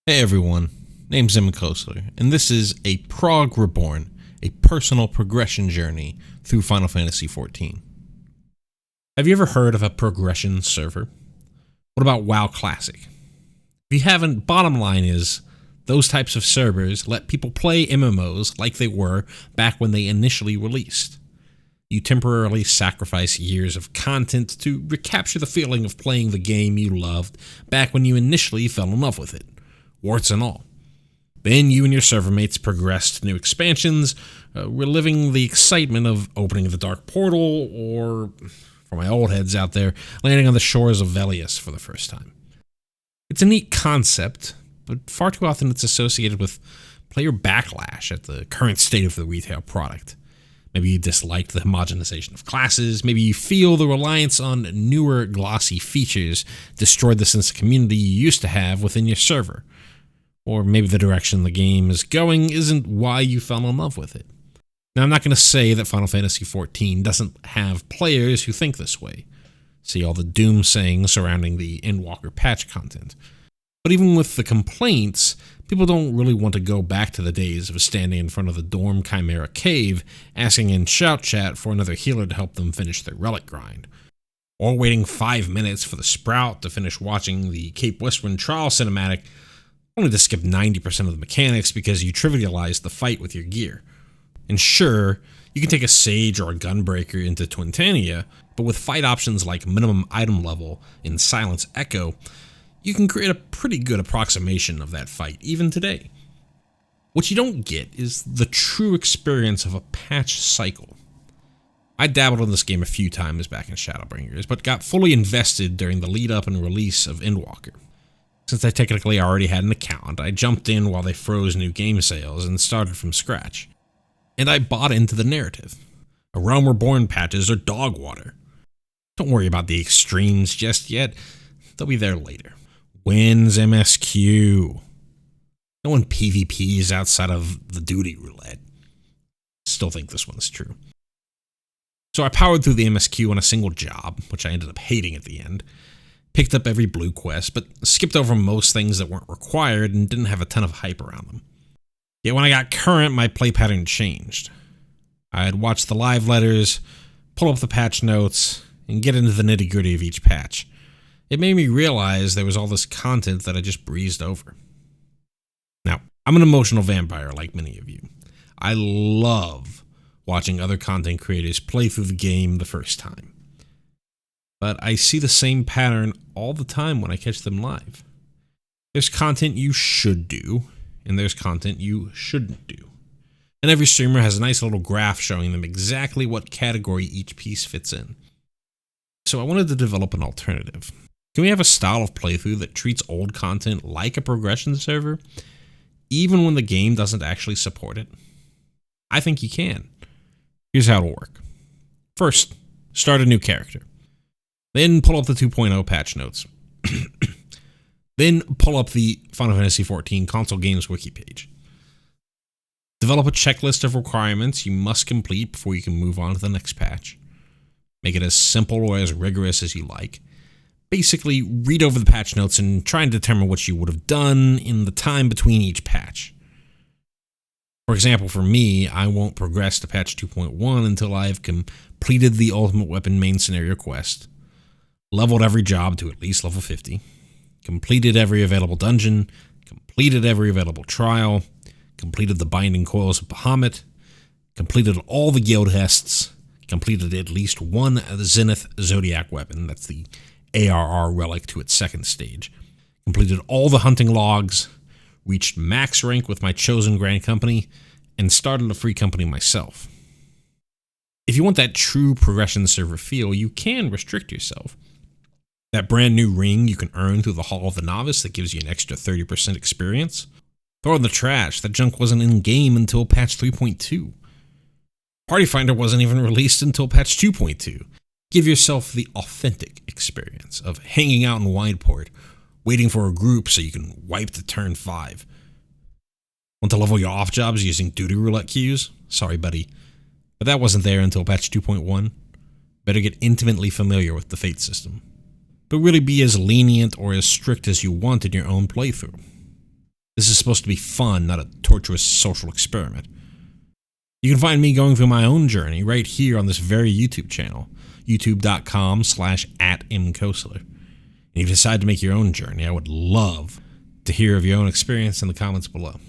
Hey everyone, name's Emma Kosler, and this is a Prog Reborn, a personal progression journey through Final Fantasy XIV. Have you ever heard of a progression server? What about WoW Classic? If you haven't, bottom line is, those types of servers let people play MMOs like they were back when they initially released. You temporarily sacrifice years of content to recapture the feeling of playing the game you loved back when you initially fell in love with it. Warts and all. Then you and your server mates progress to new expansions, reliving the excitement of opening the Dark Portal, or, for my old heads out there, landing on the shores of Velius for the first time. It's a neat concept, but far too often it's associated with player backlash at the current state of the retail product. Maybe you disliked the homogenization of classes, maybe you feel the reliance on newer glossy features destroyed the sense of community you used to have within your server. Or maybe the direction the game is going isn't why you fell in love with it. Now, I'm not going to say that Final Fantasy XIV doesn't have players who think this way. See all the doom-saying surrounding the Endwalker patch content. But even with the complaints, people don't really want to go back to the days of standing in front of the Dorm Chimera cave, asking in shout chat for another healer to help them finish their relic grind. Or waiting 5 minutes for the Sprout to finish watching the Cape Westwind trial cinematic, only to skip 90% of the mechanics because you trivialized the fight with your gear. And sure, you can take a Sage or a Gunbreaker into Twintania, but with fight options like minimum item level in Silence Echo, you can create a pretty good approximation of that fight, even today. What you don't get is the true experience of a patch cycle. I dabbled in this game a few times back in Shadowbringers, but got fully invested during the lead up and release of Endwalker. Since I technically already had an account, I jumped in while they froze new game sales and started from scratch. And I bought into the narrative. A Realm Reborn patches are dog water. Don't worry about the extremes just yet, they'll be there later. Wins MSQ. No one PvPs outside of the duty roulette. Still think this one is true. So I powered through the MSQ on a single job, which I ended up hating at the end. Picked up every blue quest, but skipped over most things that weren't required and didn't have a ton of hype around them. Yet when I got current, my play pattern changed. I'd watch the live letters, pull up the patch notes, and get into the nitty-gritty of each patch. It made me realize there was all this content that I just breezed over. Now, I'm an emotional vampire like many of you. I love watching other content creators play through the game the first time. But I see the same pattern all the time when I catch them live. There's content you should do, and there's content you shouldn't do. And every streamer has a nice little graph showing them exactly what category each piece fits in. So I wanted to develop an alternative. Can we have a style of playthrough that treats old content like a progression server, even when the game doesn't actually support it? I think you can. Here's how it'll work. First, start a new character. Then pull up the 2.0 patch notes. Then pull up the Final Fantasy XIV console games wiki page. Develop a checklist of requirements you must complete before you can move on to the next patch. Make it as simple or as rigorous as you like. Basically, read over the patch notes and try and determine what you would have done in the time between each patch. For example, for me, I won't progress to patch 2.1 until I've completed the Ultimate Weapon main scenario quest, leveled every job to at least level 50, completed every available dungeon, completed every available trial, completed the Binding Coils of Bahamut, completed all the guild tests, completed at least one Zenith Zodiac weapon, that's the ARR relic to its second stage, completed all the hunting logs, reached max rank with my chosen Grand Company, and started a free company myself. If you want that true progression server feel, you can restrict yourself. That brand new ring you can earn through the Hall of the Novice that gives you an extra 30% experience? Throw it in the trash, that junk wasn't in-game until patch 3.2. Party Finder wasn't even released until patch 2.2. Give yourself the authentic experience of hanging out in Wideport, waiting for a group so you can wipe to turn 5. Want to level your off jobs using duty roulette queues? Sorry, buddy. But that wasn't there until patch 2.1. Better get intimately familiar with the fate system. But really be as lenient or as strict as you want in your own playthrough. This is supposed to be fun, not a tortuous social experiment. You can find me going through my own journey right here on this very YouTube channel, youtube.com/@mkosler. And if you decide to make your own journey, I would love to hear of your own experience in the comments below.